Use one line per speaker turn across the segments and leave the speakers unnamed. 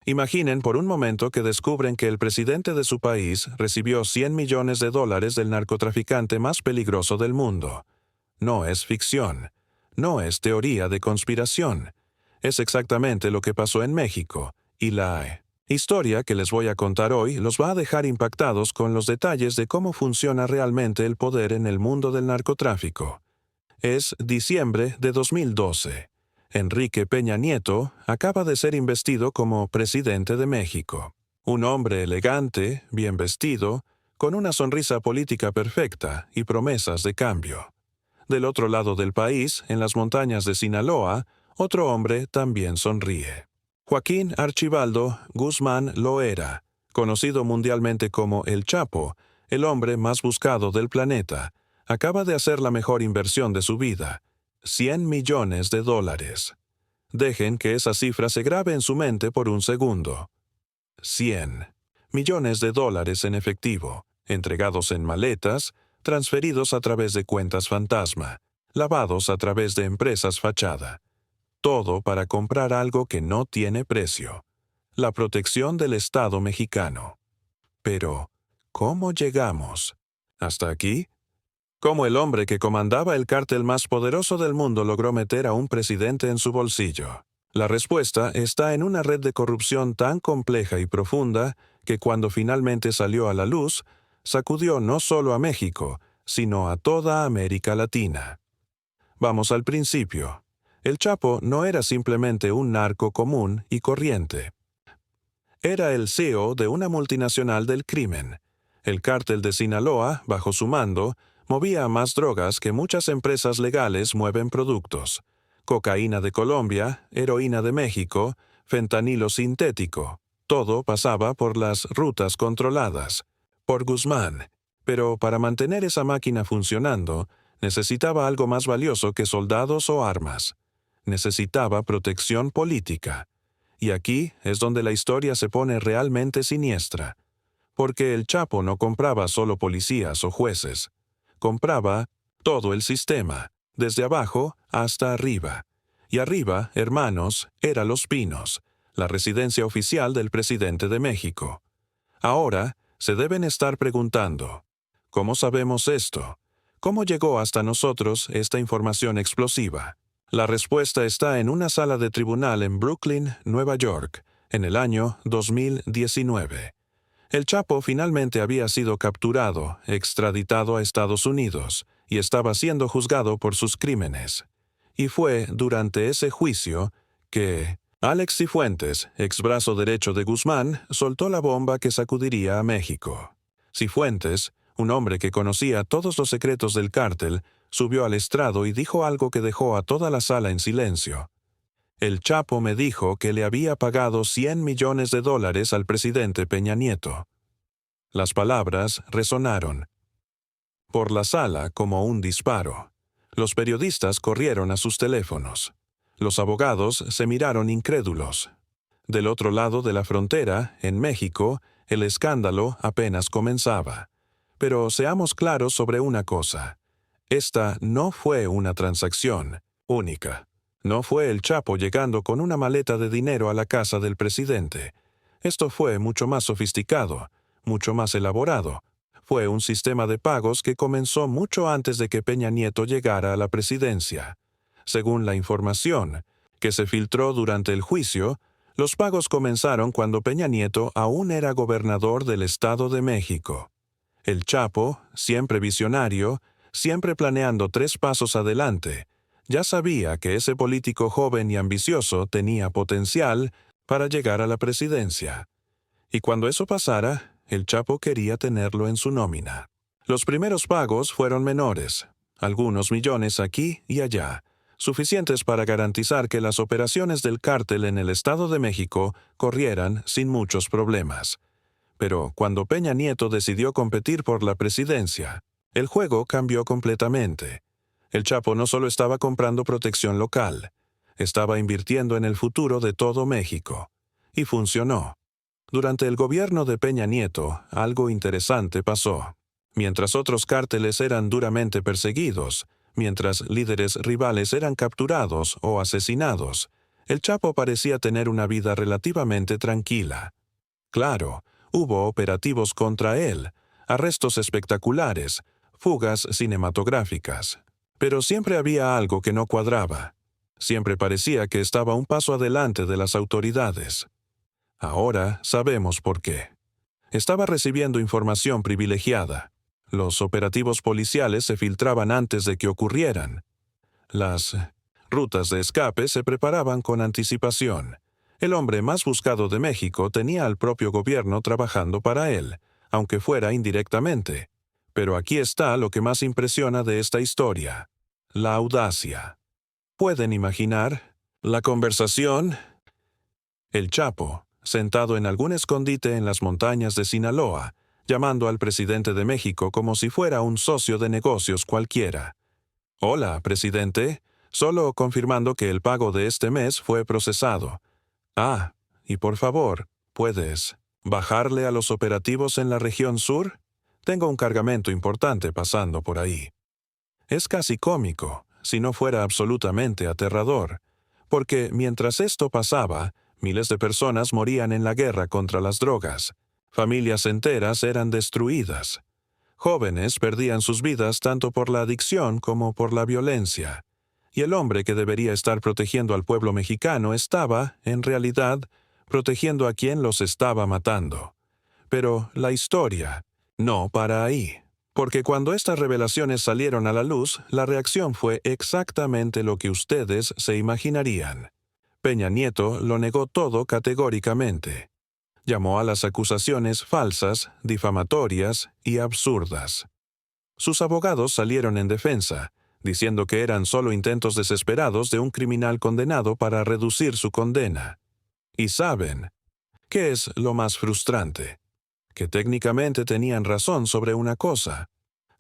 Imaginen por un momento que descubren que el presidente de su país recibió $100 millones del narcotraficante más peligroso del mundo. No es ficción. No es teoría de conspiración. Es exactamente lo que pasó en México, y la historia que les voy a contar hoy los va a dejar impactados con los detalles de cómo funciona realmente el poder en el mundo del narcotráfico. Es diciembre de 2012. Enrique Peña Nieto acaba de ser investido como presidente de México. Un hombre elegante, bien vestido, con una sonrisa política perfecta y promesas de cambio. Del otro lado del país, en las montañas de Sinaloa, otro hombre también sonríe. Joaquín Archibaldo Guzmán Loera, conocido mundialmente como El Chapo, el hombre más buscado del planeta, acaba de hacer la mejor inversión de su vida: $100 millones. Dejen que esa cifra se grabe en su mente por un segundo. $100 millones en efectivo, entregados en maletas, transferidos a través de cuentas fantasma, lavados a través de empresas fachada. Todo para comprar algo que no tiene precio: la protección del Estado mexicano. Pero, ¿cómo llegamos hasta aquí? ¿Cómo el hombre que comandaba el cártel más poderoso del mundo logró meter a un presidente en su bolsillo? La respuesta está en una red de corrupción tan compleja y profunda que cuando finalmente salió a la luz, sacudió no solo a México, sino a toda América Latina. Vamos al principio. El Chapo no era simplemente un narco común y corriente. Era el CEO de una multinacional del crimen. El cártel de Sinaloa, bajo su mando, movía más drogas que muchas empresas legales mueven productos: cocaína de Colombia, heroína de México, fentanilo sintético. Todo pasaba por las rutas controladas por Guzmán. Pero para mantener esa máquina funcionando, necesitaba algo más valioso que soldados o armas. Necesitaba protección política. Y aquí es donde la historia se pone realmente siniestra. Porque el Chapo no compraba solo policías o jueces. Compraba todo el sistema, desde abajo hasta arriba. Y arriba, hermanos, era Los Pinos, la residencia oficial del presidente de México. Ahora, se deben estar preguntando: ¿cómo sabemos esto? ¿Cómo llegó hasta nosotros esta información explosiva? La respuesta está en una sala de tribunal en Brooklyn, Nueva York, en el año 2019. El Chapo finalmente había sido capturado, extraditado a Estados Unidos, y estaba siendo juzgado por sus crímenes. Y fue durante ese juicio que Alex Cifuentes, ex brazo derecho de Guzmán, soltó la bomba que sacudiría a México. Cifuentes, un hombre que conocía todos los secretos del cártel, subió al estrado y dijo algo que dejó a toda la sala en silencio. El Chapo me dijo que le había pagado $100 millones al presidente Peña Nieto. Las palabras resonaron por la sala como un disparo. Los periodistas corrieron a sus teléfonos. Los abogados se miraron incrédulos. Del otro lado de la frontera, en México, el escándalo apenas comenzaba. Pero seamos claros sobre una cosa: esta no fue una transacción única. No fue el Chapo llegando con una maleta de dinero a la casa del presidente. Esto fue mucho más sofisticado, mucho más elaborado. Fue un sistema de pagos que comenzó mucho antes de que Peña Nieto llegara a la presidencia. Según la información que se filtró durante el juicio, los pagos comenzaron cuando Peña Nieto aún era gobernador del Estado de México. El Chapo, siempre visionario, siempre planeando 3 pasos adelante, ya sabía que ese político joven y ambicioso tenía potencial para llegar a la presidencia. Y cuando eso pasara, el Chapo quería tenerlo en su nómina. Los primeros pagos fueron menores, algunos millones aquí y allá, suficientes para garantizar que las operaciones del cártel en el Estado de México corrieran sin muchos problemas. Pero cuando Peña Nieto decidió competir por la presidencia, el juego cambió completamente. El Chapo no solo estaba comprando protección local, estaba invirtiendo en el futuro de todo México. Y funcionó. Durante el gobierno de Peña Nieto, algo interesante pasó. Mientras otros cárteles eran duramente perseguidos, mientras líderes rivales eran capturados o asesinados, El Chapo parecía tener una vida relativamente tranquila. Claro, hubo operativos contra él, arrestos espectaculares, fugas cinematográficas. Pero siempre había algo que no cuadraba. Siempre parecía que estaba un paso adelante de las autoridades. Ahora sabemos por qué. Estaba recibiendo información privilegiada. Los operativos policiales se filtraban antes de que ocurrieran. Las rutas de escape se preparaban con anticipación. El hombre más buscado de México tenía al propio gobierno trabajando para él, aunque fuera indirectamente. Pero aquí está lo que más impresiona de esta historia: la audacia. ¿Pueden imaginar? La conversación. El Chapo, sentado en algún escondite en las montañas de Sinaloa, llamando al presidente de México como si fuera un socio de negocios cualquiera. «Hola, presidente. Solo confirmando que el pago de este mes fue procesado. Ah, y por favor, ¿puedes bajarle a los operativos en la región sur? Tengo un cargamento importante pasando por ahí». Es casi cómico, si no fuera absolutamente aterrador, porque mientras esto pasaba, miles de personas morían en la guerra contra las drogas. Familias enteras eran destruidas. Jóvenes perdían sus vidas tanto por la adicción como por la violencia. Y el hombre que debería estar protegiendo al pueblo mexicano estaba, en realidad, protegiendo a quien los estaba matando. Pero la historia no para ahí. Porque cuando estas revelaciones salieron a la luz, la reacción fue exactamente lo que ustedes se imaginarían. Peña Nieto lo negó todo categóricamente. Llamó a las acusaciones falsas, difamatorias y absurdas. Sus abogados salieron en defensa, diciendo que eran solo intentos desesperados de un criminal condenado para reducir su condena. Y saben, ¿qué es lo más frustrante? Que técnicamente tenían razón sobre una cosa.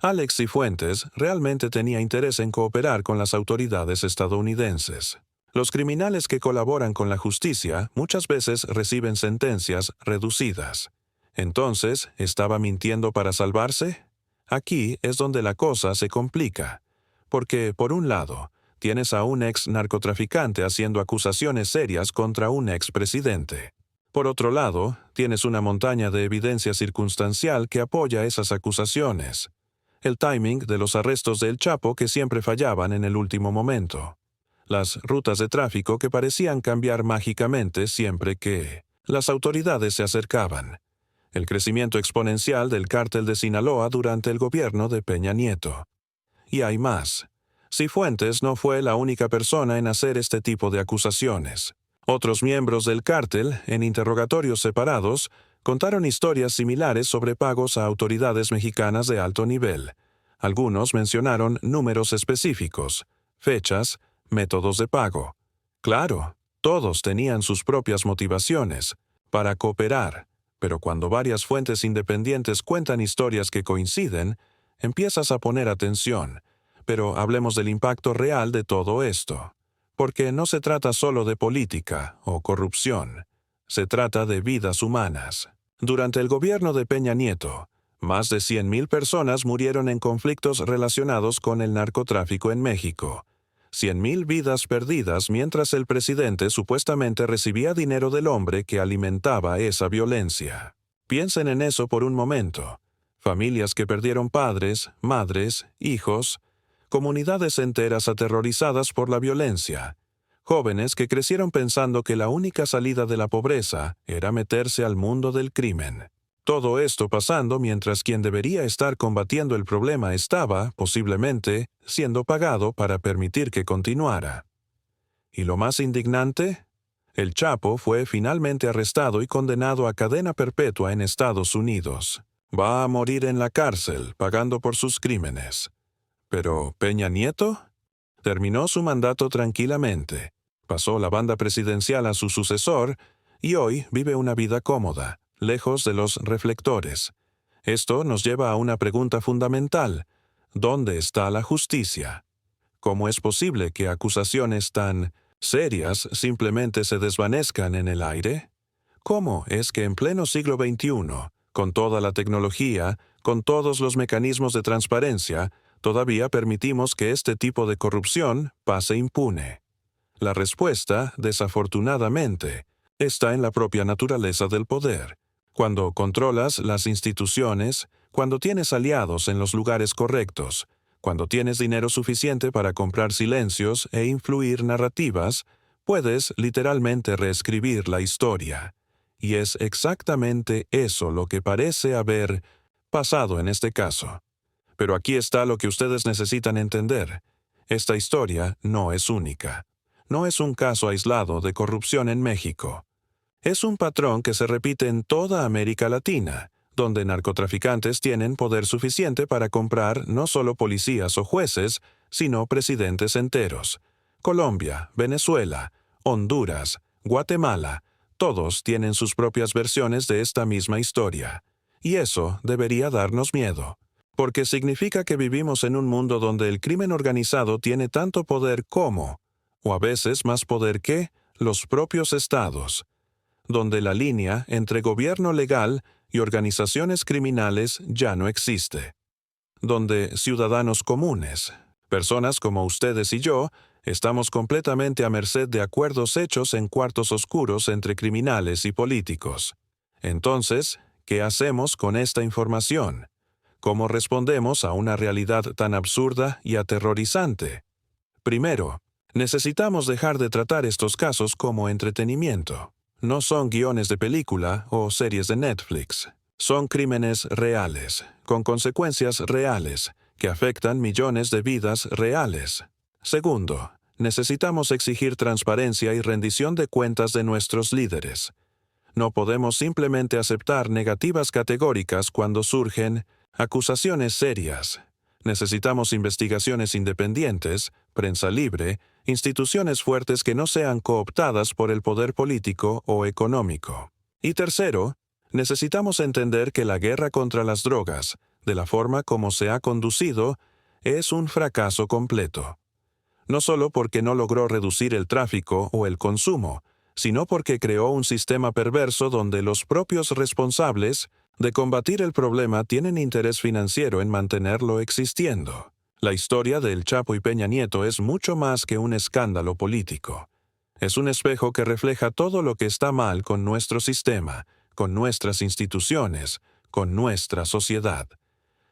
Alex Cifuentes realmente tenía interés en cooperar con las autoridades estadounidenses. Los criminales que colaboran con la justicia muchas veces reciben sentencias reducidas. Entonces, ¿estaba mintiendo para salvarse? Aquí es donde la cosa se complica. Porque, por un lado, tienes a un ex narcotraficante haciendo acusaciones serias contra un ex presidente. Por otro lado, tienes una montaña de evidencia circunstancial que apoya esas acusaciones. El timing de los arrestos de El Chapo que siempre fallaban en el último momento. Las rutas de tráfico que parecían cambiar mágicamente siempre que las autoridades se acercaban. El crecimiento exponencial del cártel de Sinaloa durante el gobierno de Peña Nieto. Y hay más. Cifuentes no fue la única persona en hacer este tipo de acusaciones. Otros miembros del cártel, en interrogatorios separados, contaron historias similares sobre pagos a autoridades mexicanas de alto nivel. Algunos mencionaron números específicos, fechas, métodos de pago. Claro, todos tenían sus propias motivaciones para cooperar, pero cuando varias fuentes independientes cuentan historias que coinciden, empiezas a poner atención. Pero hablemos del impacto real de todo esto. Porque no se trata solo de política o corrupción. Se trata de vidas humanas. Durante el gobierno de Peña Nieto, más de 100,000 personas murieron en conflictos relacionados con el narcotráfico en México. 100,000 vidas perdidas mientras el presidente supuestamente recibía dinero del hombre que alimentaba esa violencia. Piensen en eso por un momento. Familias que perdieron padres, madres, hijos, comunidades enteras aterrorizadas por la violencia, jóvenes que crecieron pensando que la única salida de la pobreza era meterse al mundo del crimen. Todo esto pasando mientras quien debería estar combatiendo el problema estaba, posiblemente, siendo pagado para permitir que continuara. ¿Y lo más indignante? El Chapo fue finalmente arrestado y condenado a cadena perpetua en Estados Unidos. Va a morir en la cárcel, pagando por sus crímenes. ¿Pero Peña Nieto? Terminó su mandato tranquilamente, pasó la banda presidencial a su sucesor y hoy vive una vida cómoda, lejos de los reflectores. Esto nos lleva a una pregunta fundamental. ¿Dónde está la justicia? ¿Cómo es posible que acusaciones tan serias simplemente se desvanezcan en el aire? ¿Cómo es que en pleno siglo XXI, con toda la tecnología, con todos los mecanismos de transparencia, todavía permitimos que este tipo de corrupción pase impune? La respuesta, desafortunadamente, está en la propia naturaleza del poder. Cuando controlas las instituciones, cuando tienes aliados en los lugares correctos, cuando tienes dinero suficiente para comprar silencios e influir narrativas, puedes literalmente reescribir la historia. Y es exactamente eso lo que parece haber pasado en este caso. Pero aquí está lo que ustedes necesitan entender. Esta historia no es única. No es un caso aislado de corrupción en México. Es un patrón que se repite en toda América Latina, donde narcotraficantes tienen poder suficiente para comprar no solo policías o jueces, sino presidentes enteros. Colombia, Venezuela, Honduras, Guatemala, todos tienen sus propias versiones de esta misma historia. Y eso debería darnos miedo, porque significa que vivimos en un mundo donde el crimen organizado tiene tanto poder como, o a veces más poder que, los propios estados, donde la línea entre gobierno legal y organizaciones criminales ya no existe, donde ciudadanos comunes, personas como ustedes y yo, estamos completamente a merced de acuerdos hechos en cuartos oscuros entre criminales y políticos. Entonces, ¿qué hacemos con esta información? ¿Cómo respondemos a una realidad tan absurda y aterrorizante? Primero, necesitamos dejar de tratar estos casos como entretenimiento. No son guiones de película o series de Netflix. Son crímenes reales, con consecuencias reales, que afectan millones de vidas reales. Segundo, necesitamos exigir transparencia y rendición de cuentas de nuestros líderes. No podemos simplemente aceptar negativas categóricas cuando surgen acusaciones serias. Necesitamos investigaciones independientes, prensa libre, instituciones fuertes que no sean cooptadas por el poder político o económico. Y tercero, necesitamos entender que la guerra contra las drogas, de la forma como se ha conducido, es un fracaso completo. No solo porque no logró reducir el tráfico o el consumo, sino porque creó un sistema perverso donde los propios responsables de combatir el problema tienen interés financiero en mantenerlo existiendo. La historia del Chapo y Peña Nieto es mucho más que un escándalo político. Es un espejo que refleja todo lo que está mal con nuestro sistema, con nuestras instituciones, con nuestra sociedad.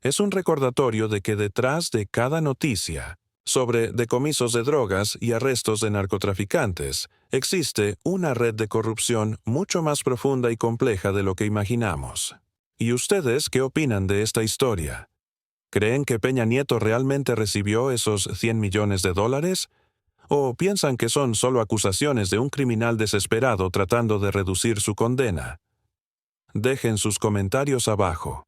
Es un recordatorio de que detrás de cada noticia sobre decomisos de drogas y arrestos de narcotraficantes, existe una red de corrupción mucho más profunda y compleja de lo que imaginamos. ¿Y ustedes qué opinan de esta historia? ¿Creen que Peña Nieto realmente recibió esos 100 millones de dólares? ¿O piensan que son solo acusaciones de un criminal desesperado tratando de reducir su condena? Dejen sus comentarios abajo,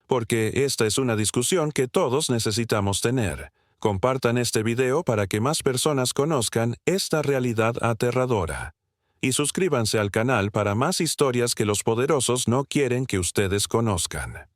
porque esta es una discusión que todos necesitamos tener. Compartan este video para que más personas conozcan esta realidad aterradora. Y suscríbanse al canal para más historias que los poderosos no quieren que ustedes conozcan.